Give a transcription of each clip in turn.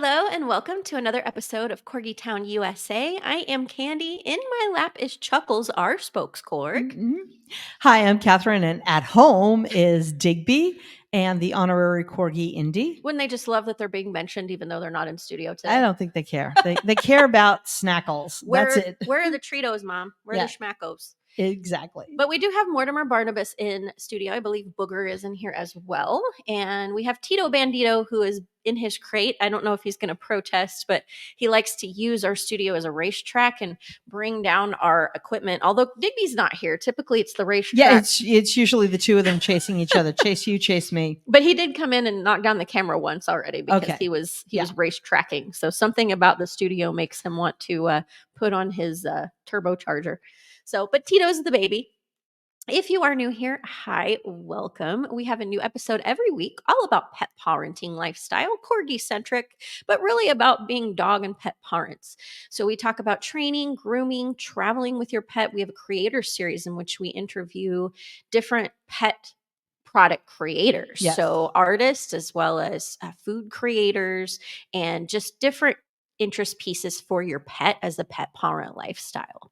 Hello and welcome to another episode of Corgi Town USA. I am Candy. In my lap is Chuckles, our spokescorg. Mhm. Hi, I'm Catherine, and at home is Digby and the honorary Corgi Indy. Wouldn't they just love that they're being mentioned even though they're not in studio today? I don't think they care. They care about snackles. That's it. Where are the Tritos, Mom? Where are the schmackos? Exactly. But we do have Mortimer Barnabas in studio. I believe Booger is in here as well. And we have Tito Bandito, who is in his crate. I don't know if he's going to protest, but he likes to use our studio as a racetrack and bring down our equipment. Although Digby's not here. Typically, it's the racetrack. Yeah, it's usually the two of them chasing each other. Chase you, chase me. But he did come in and knock down the camera once already because he was racetracking. So something about the studio makes him want to put on his turbocharger. So, but Tito's the baby. If you are new here, hi, welcome. We have a new episode every week all about pet parenting lifestyle, corgi centric, but really about being dog and pet parents. So we talk about training, grooming, traveling with your pet. We have a creator series in which we interview different pet product creators. Yes. So artists as well as food creators and just different interest pieces for your pet as a pet parent lifestyle.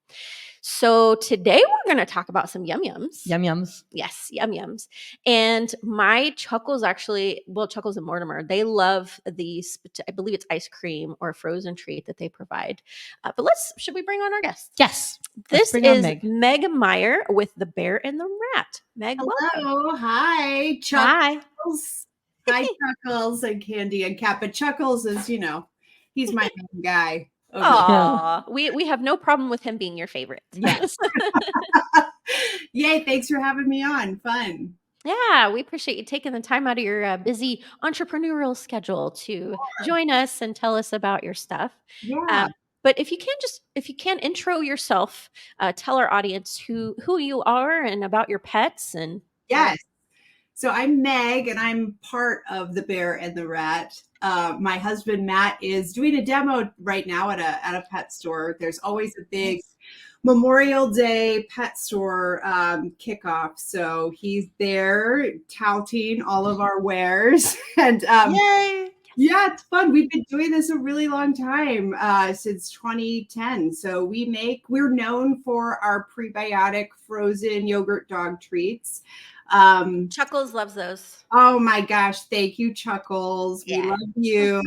So today we're going to talk about some yum yums. Yum yums. Yes, yum yums. And my Chuckles Chuckles and Mortimer, they love these, I believe it's ice cream or a frozen treat that they provide. But should we bring on our guest? Yes. This is Meg Meyer with The Bear and the Rat. Meg, hello. Welcome. Hi. Chuckles. Hi, Chuckles and Candy and Cat. But Chuckles is, he's my main guy. Aw, we have no problem with him being your favorite. Yes. Yay, thanks for having me on. Fun. Yeah, we appreciate you taking the time out of your busy entrepreneurial schedule to join us and tell us about your stuff. Yeah. But if you can intro yourself, tell our audience who you are and about your pets and yes. So I'm Meg, and I'm part of The Bear and the Rat. My husband Matt is doing a demo right now at a pet store. There's always a big Memorial Day pet store kickoff, so he's there touting all of our wares, and yay! Yeah, it's fun. We've been doing this a really long time, since 2010. So we're known for our prebiotic frozen yogurt dog treats. Chuckles loves those. Oh my gosh. Thank you, Chuckles. We love you.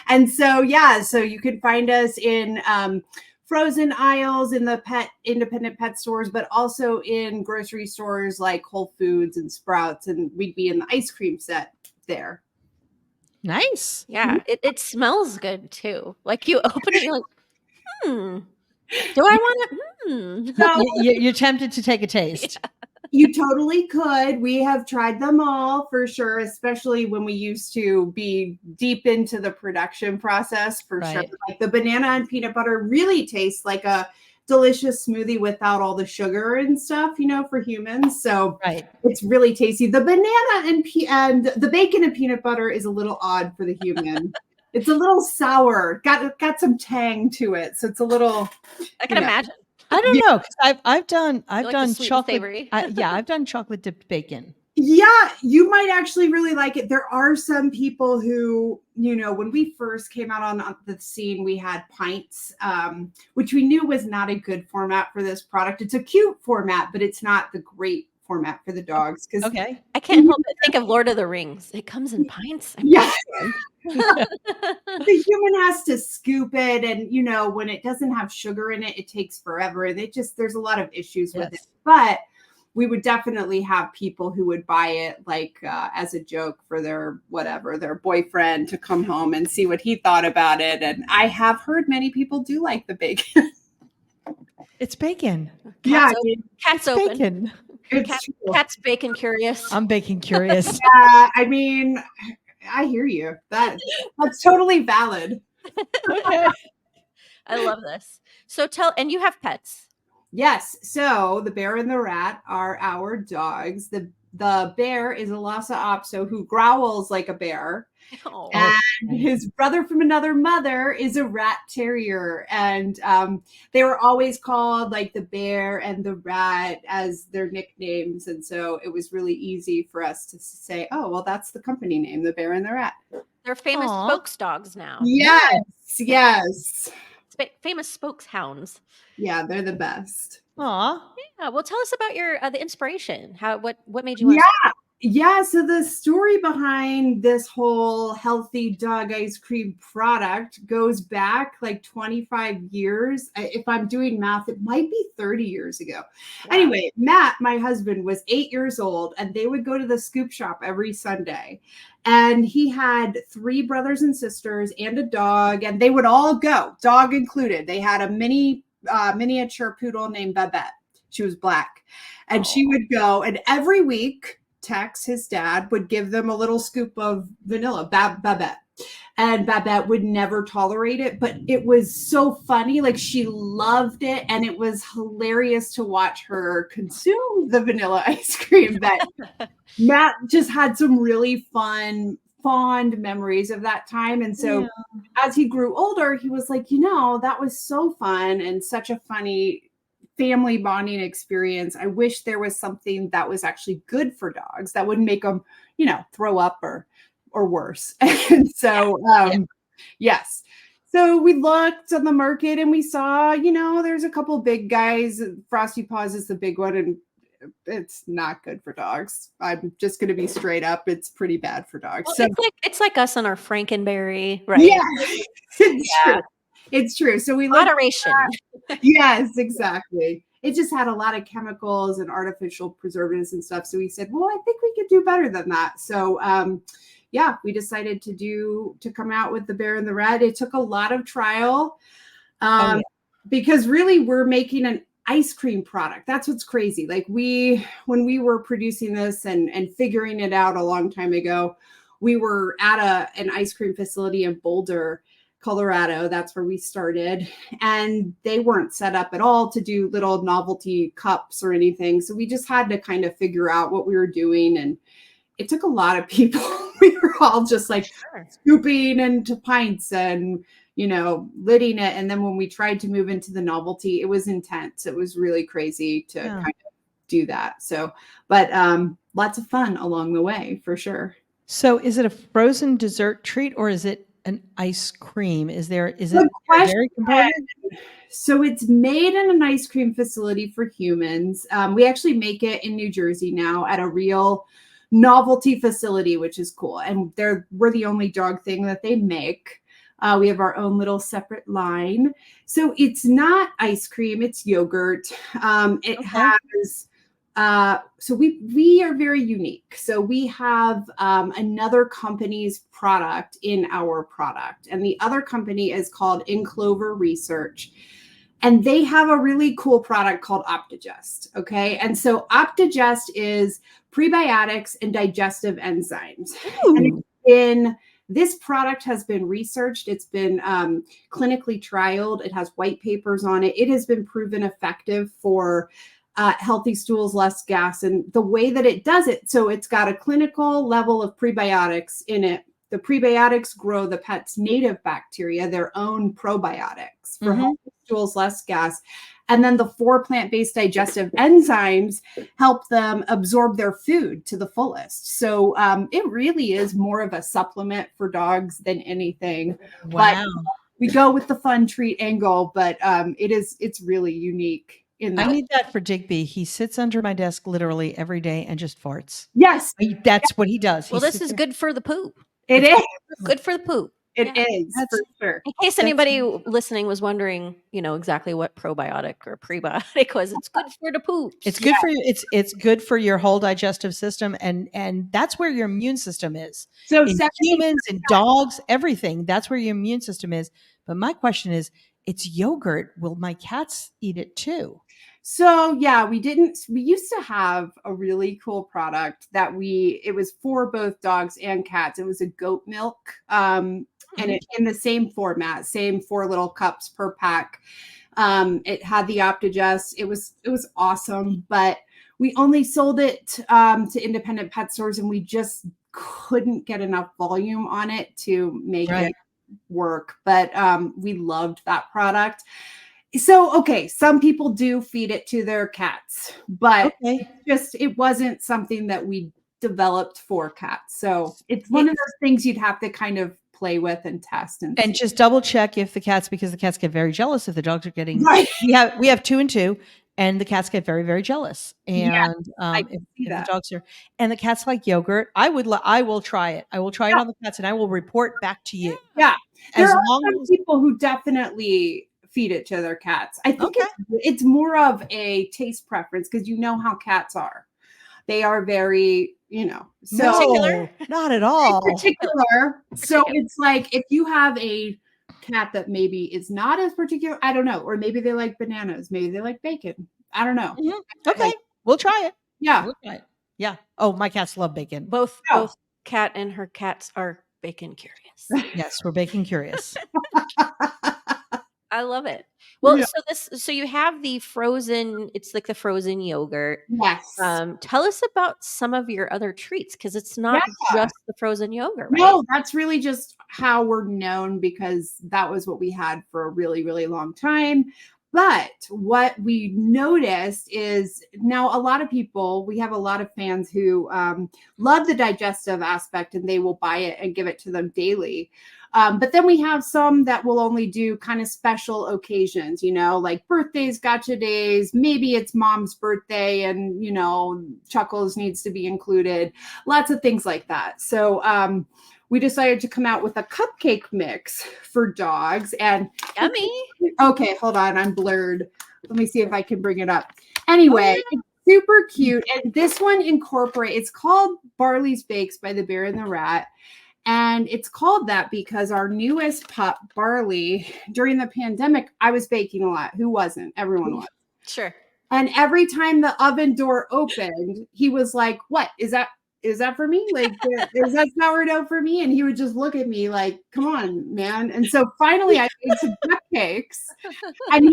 And so you can find us in frozen aisles in the independent pet stores, but also in grocery stores like Whole Foods and Sprouts, and we'd be in the ice cream set there. Nice. Yeah, it smells good too. Like you open it, you're like, do I want to? No, you're tempted to take a taste. Yeah. You totally could. We have tried them all for sure, especially when we used to be deep into the production process for sure. Like the banana and peanut butter really tastes like a delicious smoothie without all the sugar and stuff, for humans. So it's really tasty. The banana and the bacon and peanut butter is a little odd for the human. It's a little sour, got some tang to it. So it's a little, I can imagine. I don't know, because I've done chocolate. I've done chocolate dipped bacon. Yeah, you might actually really like it. There are some people who, when we first came out on the scene, we had pints, which we knew was not a good format for this product. It's a cute format, but it's not the great format for the dogs. I can't help but think of Lord of the Rings. It comes in pints. The human has to scoop it, and when it doesn't have sugar in it, it takes forever, and there's a lot of issues with it. But we would definitely have people who would buy it like as a joke for their boyfriend to come home and see what he thought about it. And I have heard many people do like the bacon. It's bacon. Cat's open. Cat's bacon curious. I'm bacon curious. Yeah, I mean, I hear you. That's totally valid. Okay. I love this. So and you have pets. Yes. So the Bear and the Rat are our dogs. The bear is a Lhasa Apso who growls like a bear. Oh, and his brother from another mother is a rat terrier. And they were always called like the Bear and the Rat as their nicknames. And so it was really easy for us to say, oh, well, that's the company name, the Bear and the Rat. They're famous spokes dogs now. Yes. Yes. Famous spokes hounds. Yeah, they're the best. Aw. Yeah. Well, tell us about your the inspiration. What made you want Yeah, so the story behind this whole healthy dog ice cream product goes back like 25 years. If I'm doing math, it might be 30 years ago. Wow. Anyway, Matt, my husband, was 8 years old, and they would go to the scoop shop every Sunday. And he had 3 brothers and sisters and a dog, and they would all go, dog included. They had a miniature poodle named Babette. She was black. And she would go, and every week, Tex, his dad, would give them a little scoop of vanilla, Babette. And Babette would never tolerate it, but it was so funny. Like, she loved it, and it was hilarious to watch her consume the vanilla ice cream. But Matt just had some really fond memories of that time. And so as he grew older, he was like, that was so fun and such a funny family bonding experience. I wish there was something that was actually good for dogs that wouldn't make them, throw up or worse. And so, yes. So we looked on the market and we saw, there's a couple big guys. Frosty Paws is the big one, and it's not good for dogs. I'm just going to be straight up. It's pretty bad for dogs. Well, so it's like us and our Frankenberry, right? Yeah, true. It's true. So we moderation. Yes, exactly. It just had a lot of chemicals and artificial preservatives and stuff. So we said, well, I think we could do better than that. So we decided to come out with the Bear and the Rat. It took a lot of trial because really we're making an ice cream product. That's what's crazy. Like when we were producing this and figuring it out a long time ago, we were at an ice cream facility in Boulder, Colorado. That's where we started. And they weren't set up at all to do little novelty cups or anything. So we just had to kind of figure out what we were doing. And it took a lot of people. We were all just like scooping into pints and, lidding it. And then when we tried to move into the novelty, it was intense. It was really crazy to kind of do that. So, but lots of fun along the way for sure. So is it a frozen dessert treat or is it an ice cream? Is it a dairy component? So it's made in an ice cream facility for humans. We actually make it in New Jersey now at a real novelty facility, which is cool. And we're the only dog thing that they make. We have our own little separate line. So it's not ice cream, it's yogurt. Has so we are very unique. So we have another company's product in our product, and the other company is called In Clover Research, and they have a really cool product called OptiGest. Okay, and so OptiGest is prebiotics and digestive enzymes. And this product has been researched. It's been clinically trialed. It has white papers on it. It has been proven effective for healthy stools, less gas. And the way that it does it, so it's got a clinical level of prebiotics in it. The prebiotics grow the pet's native bacteria, their own probiotics for healthy stools, less gas. And then the 4 plant-based digestive enzymes help them absorb their food to the fullest. So it really is more of a supplement for dogs than anything. Wow. But we go with the fun treat angle, but it's really unique. I need that for Digby. He sits under my desk literally every day and just farts. Yes. That's what he does. Well, this is good for the poop. It is. Good for the poop. It is, for sure. In case anybody listening was wondering, exactly what probiotic or prebiotic was, it's good for the poop. It's good for you. It's good for your whole digestive system, and that's where your immune system is. So in humans and dogs, everything, that's where your immune system is. But my question is, it's yogurt. Will my cats eat it too? So we used to have a really cool product that it was for both dogs and cats. It was a goat milk, and it in the same format, same 4 little cups per pack. It had the OptiGest. It was awesome, but we only sold it to independent pet stores, and we just couldn't get enough volume on it to make it work. But we loved that product. So, some people do feed it to their cats, but it wasn't something that we developed for cats. So it's one of those things you'd have to kind of play with and test and just double check if the cats, because the cats get very jealous if the dogs are getting right. We have 2 and 2, and the cats get very, very jealous. And if the dogs are, and the cats like yogurt, I will try it. I will try it on the cats, and I will report back to you. Yeah, there are some people who definitely feed it to their cats. I think it's more of a taste preference, because you know how cats are. They are very, so particular. Not at all particular. So it's like, if you have a cat that maybe is not as particular, I don't know, or maybe they like bananas, maybe they like bacon. I don't know. Mm-hmm. Okay, we'll try it. Yeah, we'll try it. Yeah. Oh, my cats love bacon. Both Cat and her cats are bacon curious. Yes, we're bacon curious. I love it. Well, so you have the frozen, it's like the frozen yogurt. Yes. Tell us about some of your other treats, because it's not just the frozen yogurt, right? No, that's really just how we're known, because that was what we had for a really, really long time. But what we noticed is now a lot of people, we have a lot of fans who love the digestive aspect, and they will buy it and give it to them daily. But then we have some that will only do kind of special occasions, like birthdays, gotcha days. Maybe it's mom's birthday and, Chuckles needs to be included. Lots of things like that. So we decided to come out with a cupcake mix for dogs. And yummy. Okay, hold on. I'm blurred. Let me see if I can bring it up. Anyway, it's super cute. And this one it's called Barley's Bakes by TheBearandTheRat. And it's called that because our newest pup, Barley, during the pandemic, I was baking a lot. Who wasn't? Everyone was. Sure. And every time the oven door opened, he was like, "What is that? Is that for me? Like, is that sourdough for me?" And he would just look at me like, "Come on, man." And so finally I made some cupcakes, and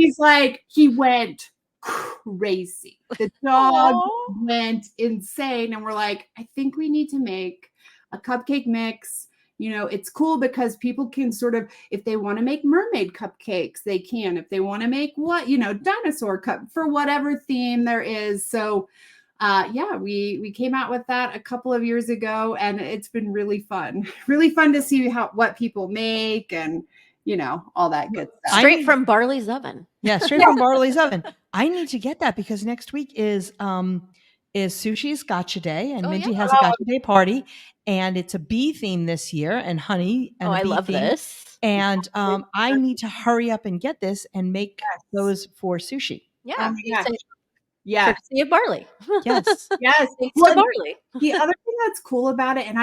he went crazy. The dog went insane. And we're like, I think we need to make a cupcake mix. It's cool because people can sort of, if they want to make mermaid cupcakes, they can. If they want to make dinosaur cup, for whatever theme there is. So we came out with that a couple of years ago, and it's been really fun to see what people make, and all that good stuff. Straight from Barley's oven. Yeah, straight from Barley's oven. I need to get that, because next week is Sushi's Gotcha Day, and Mindy has a Gotcha Day party, and it's a bee theme this year, and honey. And I love this. And I need to hurry up and get this and make those for Sushi. Yeah. Courtesy of Barley. Yes. Yes. Thanks to Barley. The other thing that's cool about it, and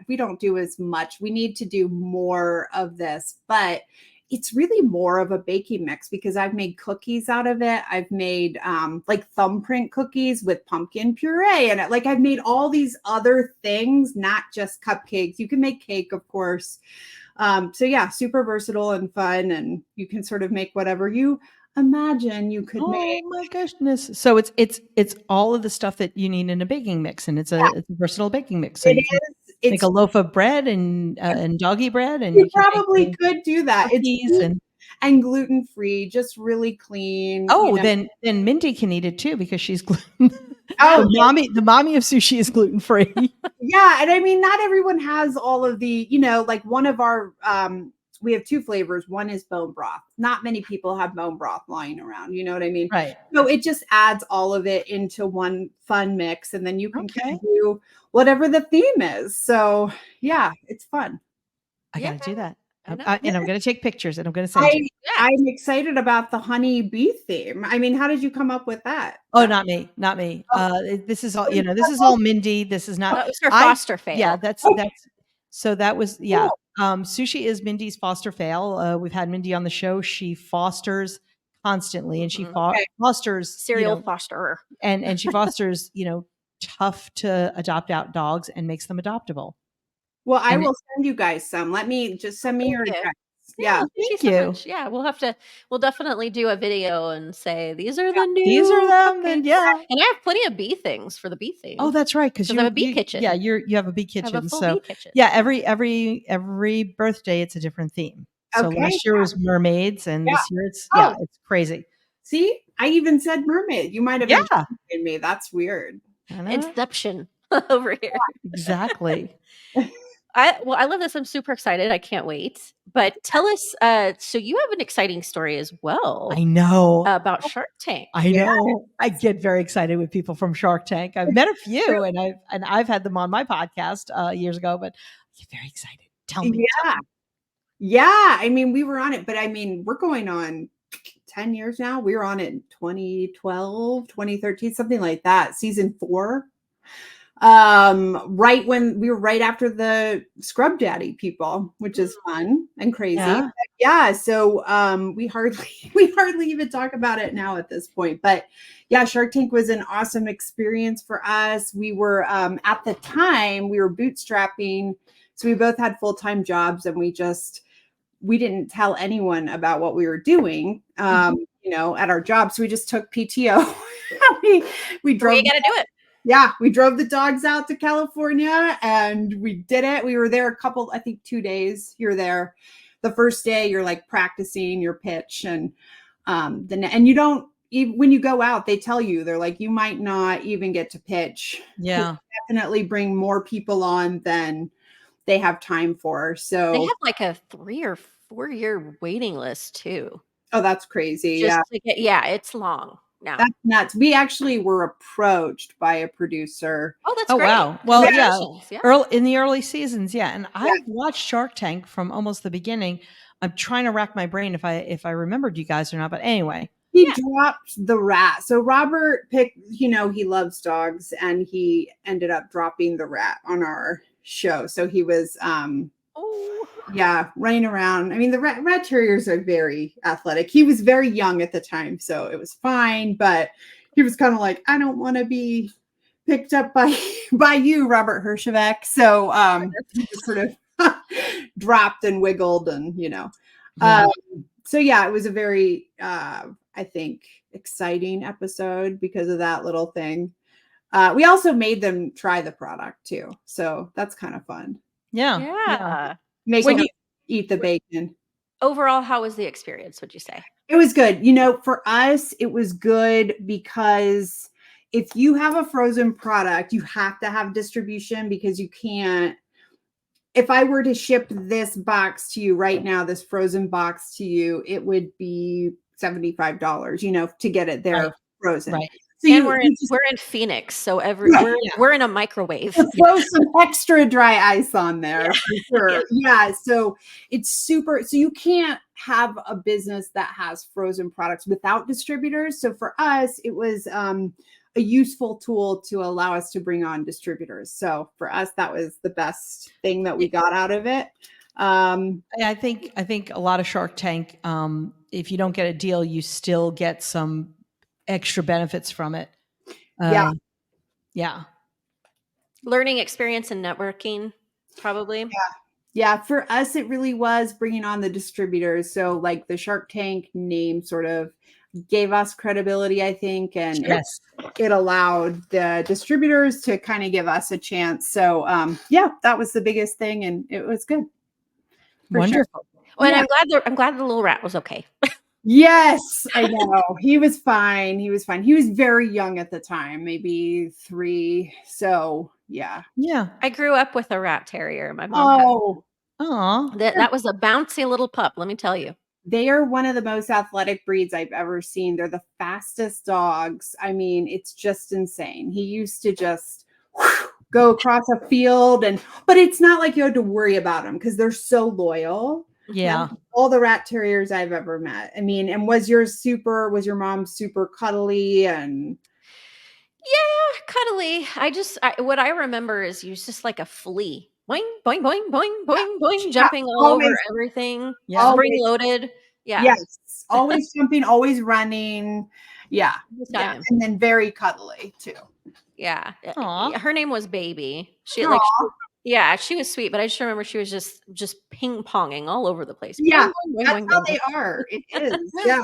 we don't do as much. We need to do more of this, but it's really more of a baking mix, because I've made cookies out of it. I've made like thumbprint cookies with pumpkin puree in it. Like, I've made all these other things, not just cupcakes. You can make cake, of course. So yeah, super versatile and fun, and you can sort of make whatever you imagine you could make. Oh my goodness. So it's all of the stuff that you need in a baking mix, and it's a versatile baking mix. So it's make a loaf of bread and doggy bread, and you probably could do that. It's and gluten free, just really clean. Oh, then Mindy can eat it too, because she's gluten. The mommy of Sushi is gluten free. Yeah, and I mean, not everyone has all of the, like one of our we have 2 flavors. One is bone broth. Not many people have bone broth lying around. You know what I mean? Right. So it just adds all of it into one fun mix, and then you can do whatever the theme is. So yeah, it's fun. I got to do that. And I'm going to take pictures, and I'm going to send you. I'm excited about the honey bee theme. I mean, how did you come up with that? Oh, not me. This is all, this is all Mindy. This is not. That was her foster fail. Yeah, that was, yeah. Sushi is Mindy's foster fail. We've had Mindy on the show. She fosters constantly, and she fosters serial fosterer, and she fosters, tough to adopt out dogs, and makes them adoptable. Well, I will send you guys some. Let me just send me your address. Yeah, thank you. So much. Yeah, we'll definitely do a video and say these are the new. These are them, and and I have plenty of bee things for the bee thing. Oh, that's right, because you have a bee kitchen. Yeah, you have a bee kitchen. I have a full bee kitchen. Yeah, every birthday it's a different theme. So last year was mermaids, and this year it's crazy. See, I even said mermaid. You might have been me. That's weird. Inception. over here. Exactly. I love this. I'm super excited. I can't wait. But tell us, so you have an exciting story as well. I know. About Shark Tank. I know. I get very excited with people from Shark Tank. I've met a few and I've had them on my podcast years ago, but I get very excited. Tell me. Yeah. I mean, we were on it, but I mean, we're going on 10 years now. We were on it in 2012, 2013, something like that. Season 4. Right when we were right after the Scrub Daddy people, which is fun and crazy. Yeah. So we hardly even talk about it now at this point. But yeah, Shark Tank was an awesome experience for us. We were at the time we were bootstrapping, so we both had full-time jobs, and we didn't tell anyone about what we were doing. At our jobs. So we just took PTO. we drove. You got to do it. Yeah, we drove the dogs out to California and we did it. We were there 2 days. You're there. The first day you're like practicing your pitch and you don't even, when you go out, they tell you, they're like, you might not even get to pitch. Yeah. Definitely bring more people on than they have time for. So they have like a 3 or 4 year waiting list too. Oh, that's crazy. It's long. Now. That's nuts. We actually were approached by a producer. Oh, that's great. Wow. Well, yeah. In the early seasons, yeah. And I've watched Shark Tank from almost the beginning. I'm trying to rack my brain if I remembered you guys or not. But anyway. He dropped the rat. So Robert picked, he loves dogs, and he ended up dropping the rat on our show. So he was running around. I mean, the rat terriers are very athletic. He was very young at the time, so it was fine. But he was kind of like, I don't want to be picked up by you, Robert Herjavec. So he just sort of dropped and wiggled, and so yeah, it was a very I think exciting episode because of that little thing. We also made them try the product too, so that's kind of fun. Yeah. Making them eat the bacon. Overall, how was the experience, would you say? It was good. For us, it was good because if you have a frozen product, you have to have distribution, because you can't. If I were to ship this box to you right now, this frozen box to you, it would be $75, to get it there frozen. Right. So we're in Phoenix, so we're in a microwave. Throw some extra dry ice on there for sure. Yeah, so it's super. So you can't have a business that has frozen products without distributors. So for us, it was a useful tool to allow us to bring on distributors. So for us, that was the best thing that we got out of it. I think a lot of Shark Tank, if you don't get a deal, you still get some extra benefits from it. Yeah. Learning experience and networking, probably. Yeah. For us, it really was bringing on the distributors. So like the Shark Tank name sort of gave us credibility, I think. And it allowed the distributors to kind of give us a chance. So that was the biggest thing. And it was good. Wonderful. Sure. Well, and I'm glad the little rat was okay. Yes, I know. He was fine. He was very young at the time, maybe 3. So yeah. I grew up with a rat terrier. My mom. That was a bouncy little pup. Let me tell you. They are one of the most athletic breeds I've ever seen. They're the fastest dogs. I mean, it's just insane. He used to just go across a field, but it's not like you had to worry about them because they're so loyal. Yeah. All the rat terriers I've ever met. I mean, and was your mom super cuddly and? Yeah, cuddly. What I remember is you was just like a flea. Boing, boing, boing, boing, boing, boing, jumping all over everything. Yeah. Spring loaded. Yeah. Yes. Always jumping, always running. Yeah. And then very cuddly too. Yeah. Aww. Her name was Baby. She was sweet, but I just remember she was just ping ponging all over the place. Yeah, that's how they are. It is. Yeah.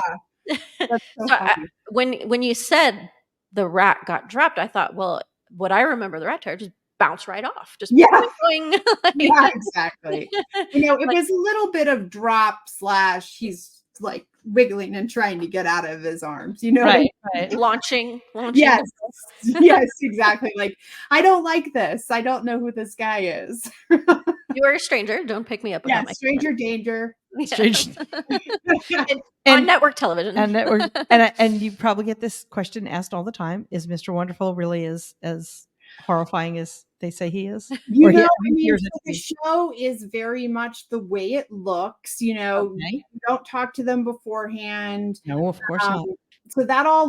That's so when you said the rat got dropped, I thought, well, what I remember the rat terrier just bounced right off. Just boing. Yeah, exactly. It was a little bit of drop / he's like wiggling and trying to get out of his arms. You know, right? Launching. Yes, yes, exactly. Like, I don't like this. I don't know who this guy is. You are a stranger. Don't pick me up about my stranger danger. Strange. on network television. And you probably get this question asked all the time: is Mr. Wonderful really as horrifying as they say he is? You know, I mean, so the show is very much the way it looks. You know, you don't talk to them beforehand. No, of course not. So that all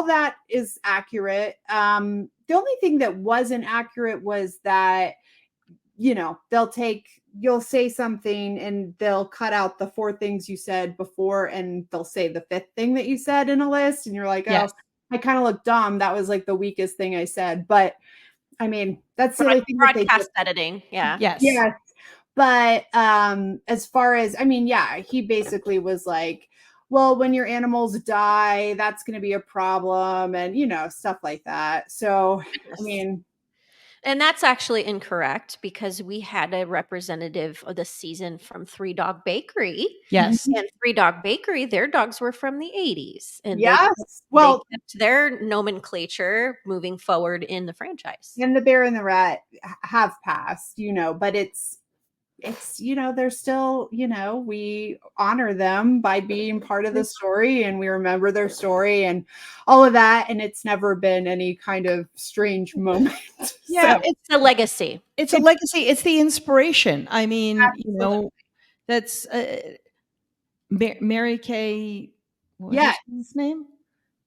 that is accurate. The only thing that wasn't accurate was that, you know, you'll say something and they'll cut out the 4 things you said before and they'll say the 5th thing that you said in a list. And you're like, oh, I kind of look dumb. That was like the weakest thing I said. But I mean, that's the only thing that they broadcast editing. Yeah. Yes. But as far as, I mean, he basically was like, well, when your animals die, that's going to be a problem, and, you know, stuff like that. So, I mean, and that's actually incorrect because we had a representative of the season from Three Dog Bakery. Yes. And Three Dog Bakery, their dogs were from the 80s. And yes. they kept their nomenclature moving forward in the franchise. And the Bear and the Rat have passed, you know, but it's, you know, they're still, you know, we honor them by being part of the story and we remember their story and all of that. And it's never been any kind of strange moment. Yeah, so, it's a legacy. It's a legacy. It's the inspiration. I mean, absolutely. You know, that's Mary Kay. What is his name?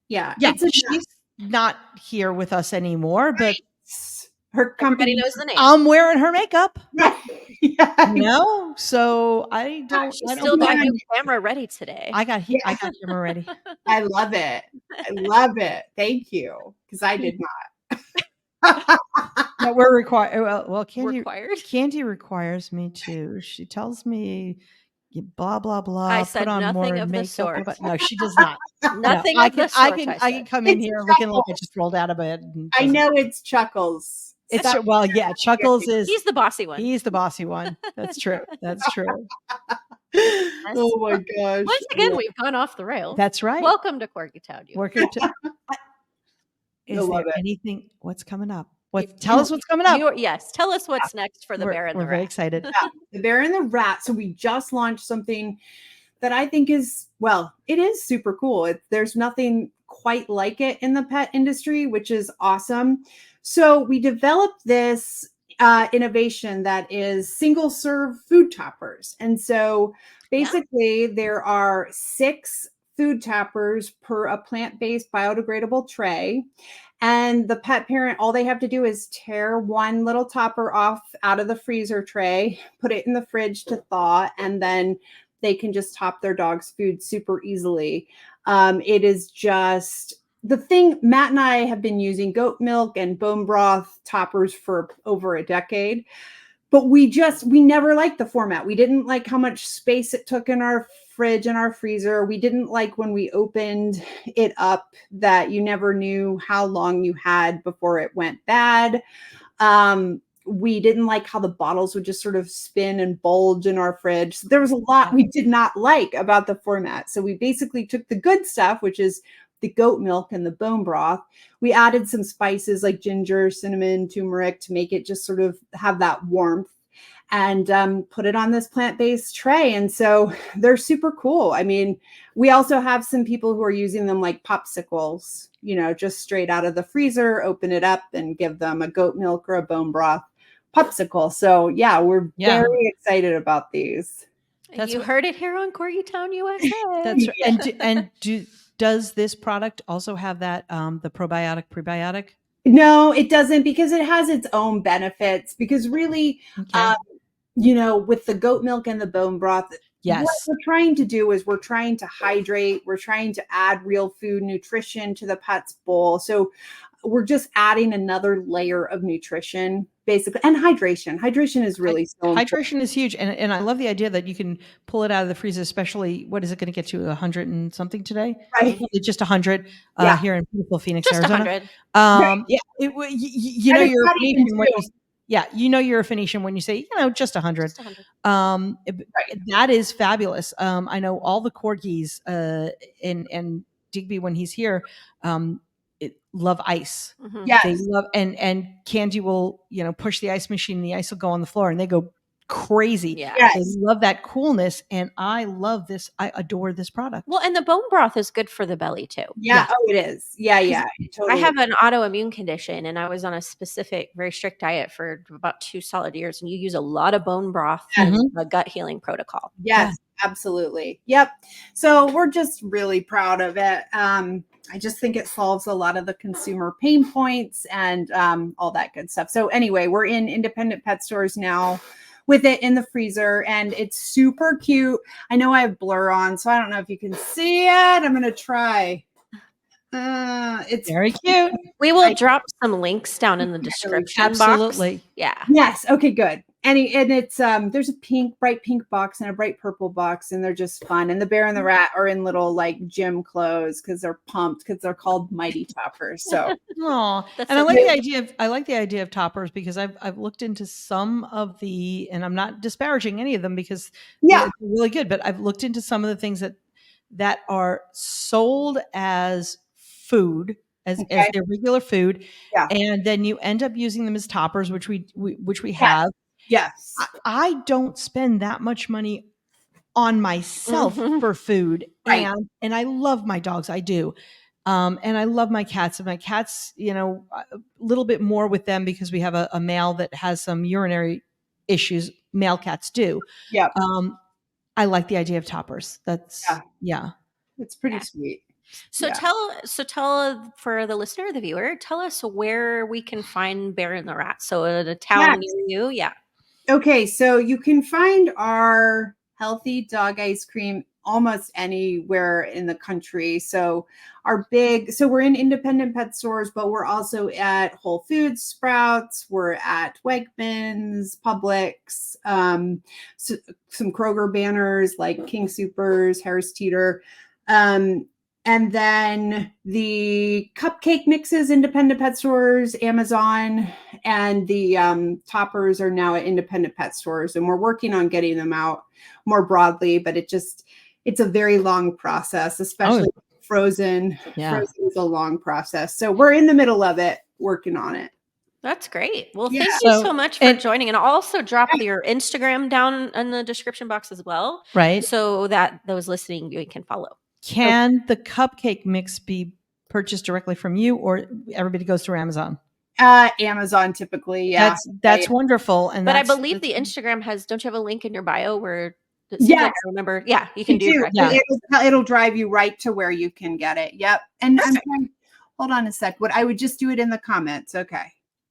Yeah. She's not here with us anymore, but her company Everybody knows the name. I'm wearing her makeup. Yeah. You know, so I don't. She still got your camera ready today. I got camera ready. I love it. I love it. Thank you, because I did not. No, we're required. Well, Candy requires me to. She tells me, blah blah blah. I said put on nothing more of makeup. the sort. No, she does not. Nothing of the sort. I can come in here looking like I just rolled out of bed. I know it's Chuckles. Chuckles is. He's the bossy one. He's the bossy one. That's true. That's true. Oh my gosh! Once again, we've gone off the rails. That's right. Welcome to Corgi Town. Is there anything? What's coming up? Tell us what's coming up. Yes, tell us what's next for the Bear and the Rat. We're very excited. The Bear and the Rat. So we just launched something that I think is, well, it is super cool. There's nothing quite like it in the pet industry, which is awesome. So we developed this innovation that is single serve food toppers. And so basically there are 6 food toppers per a plant-based biodegradable tray. And the pet parent, all they have to do is tear one little topper off out of the freezer tray, put it in the fridge to thaw, and then they can just top their dog's food super easily. It is just the thing. Matt and I have been using goat milk and bone broth toppers for over a decade, but we never liked the format. We didn't like how much space it took in our fridge and our freezer. We didn't like when we opened it up that you never knew how long you had before it went bad. We didn't like how the bottles would just sort of spin and bulge in our fridge. So there was a lot we did not like about the format. So we basically took the good stuff, which is the goat milk and the bone broth. We added some spices like ginger, cinnamon, turmeric to make it just sort of have that warmth, and put it on this plant-based tray. And so they're super cool. I mean, we also have some people who are using them like popsicles, you know, just straight out of the freezer, open it up and give them a goat milk or a bone broth popsicle. So we're very excited about these. You heard it here on Corgi Town, USA. That's right. Does this product also have that the probiotic prebiotic? No, it doesn't, because it has its own benefits. Because really, you know, with the goat milk and the bone broth, what we're trying to do is we're trying to hydrate. We're trying to add real food nutrition to the pet's bowl. So we're just adding another layer of nutrition, basically, and hydration. Hydration is really so important. Hydration is huge, and I love the idea that you can pull it out of the freezer. Especially, what is it going to get to 100 and something today? Right, just 100 here in beautiful Phoenix, just Arizona. 100. You know, your Yeah, you're a Phoenician when you say, just 100. Just 100. That is fabulous. I know all the Corgis and Digby when he's here love ice. Mm-hmm. Yes. They love and Candy will push the ice machine and the ice will go on the floor and they go crazy. Yeah. Yes. They love that coolness, and I love this. I adore this product. Well, and the bone broth is good for the belly too. Yeah. Oh, it is. Yeah. Yeah. Totally. I have an autoimmune condition, and I was on a specific, very strict diet for about 2 solid years. And you use a lot of bone broth and a gut healing protocol. Yes, absolutely. Yep. So we're just really proud of it. I just think it solves a lot of the consumer pain points and all that good stuff. So anyway, we're in independent pet stores now with it in the freezer, and it's super cute. I know I have blur on, so I don't know if you can see it. I'm going to try. It's very cute. We will drop some links down in the description Absolutely. box. Yeah. Yes. Okay, good. And it's there's a bright pink box and a bright purple box, and they're just fun. And the Bear and the Rat are in little like gym clothes because they're pumped because they're called Mighty Toppers. So and I like the idea of toppers because I've looked into some of the, and I'm not disparaging any of them because they're really good, but I've looked into some of the things that are sold as food, as their regular food, and then you end up using them as toppers, which we have. Yes. I don't spend that much money on myself for food. Right. And I love my dogs. I do. And I love my cats. And my cats, a little bit more with them because we have a male that has some urinary issues. Male cats do. Yeah. I like the idea of toppers. That's it's pretty sweet. So tell for the listener, the viewer, tell us where we can find Bear and the Rat. So in a town near you. Yeah. Okay. So you can find our healthy dog ice cream almost anywhere in the country. So we're in independent pet stores, but we're also at Whole Foods, Sprouts, we're at Wegmans, Publix, some Kroger banners like King Soopers, Harris Teeter. And then the cupcake mixes, independent pet stores, Amazon, and the toppers are now at independent pet stores. And we're working on getting them out more broadly, but it's a very long process, especially frozen. Yeah. Frozen is a long process. So we're in the middle of it, working on it. That's great. Well, thank you so much for joining. And I'll also drop your Instagram down in the description box as well. Right. So that those listening, you can follow. Can the cupcake mix be purchased directly from you, or everybody goes through Amazon? Amazon typically. Yeah. That's wonderful. But I believe the Instagram don't you have a link in your bio where like I remember. Yeah, you can do that. It'll drive you right to where you can get it. Yep. And hold on a sec. I would just do it in the comments. Okay.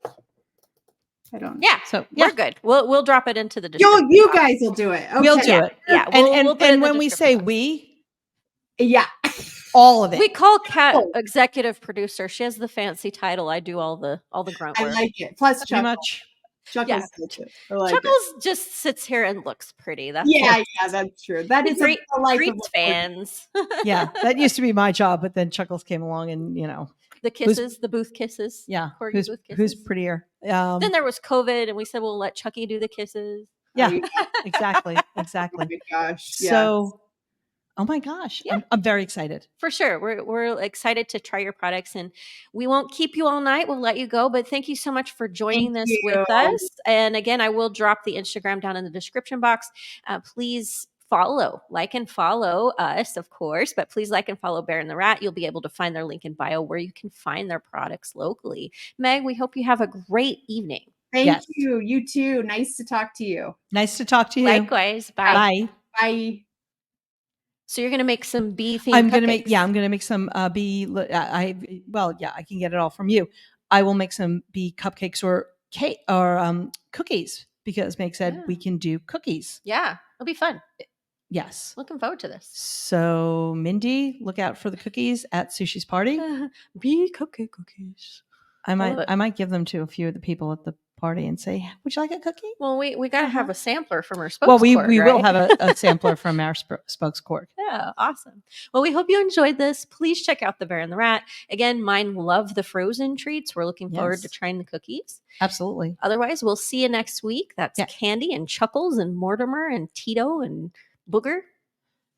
I don't know. Yeah. So we're good. We'll drop it into the description. You guys will do it. Okay. We'll do it. Yeah. And when we say all of it. We call Kat executive producer. She has the fancy title. I do all the grunt work. I like it. Plus Chuckles just sits here and looks pretty. That's that's true. That is great fans. Yeah, that used to be my job, but then Chuckles came along, and the kisses, the booth kisses. Yeah, Corgi booth kisses. Who's prettier? Then there was COVID, and we said we'll let Chucky do the kisses. Yeah, exactly. Oh my gosh. So. Oh my gosh. Yeah. I'm very excited. For sure. We're excited to try your products, and we won't keep you all night. We'll let you go, but thank you so much for joining this with us. And again, I will drop the Instagram down in the description box. Please like and follow us, of course, but please like and follow Bear and the Rat. You'll be able to find their link in bio where you can find their products locally. Meg, we hope you have a great evening. Thank you. You too. Nice to talk to you. Nice to talk to you. Likewise. Bye. Bye. Bye. So you're going to make some bee themed I'm going to make some bee. I can get it all from you. I will make some bee cupcakes or cake or cookies because Meg said we can do cookies. Yeah, it'll be fun. Yes. Looking forward to this. So Mindy, look out for the cookies at Sushi's party. Bee cupcake cookies. I might give them to a few of the people at the party and say, would you like a cookie? Well, we got to have a sampler from our spokes Well, we cork, will have a sampler from our spokes cork. Yeah, awesome. Well, we hope you enjoyed this. Please check out The Bear and the Rat. Again, mine love the frozen treats. We're looking forward to trying the cookies. Absolutely. Otherwise, we'll see you next week. That's Candy and Chuckles and Mortimer and Tito and Booger.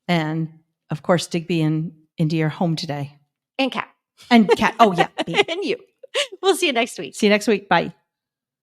And, of course, Digby and Indy are home today. And Cat. And Cat. Oh, yeah. And you. We'll see you next week. See you next week. Bye.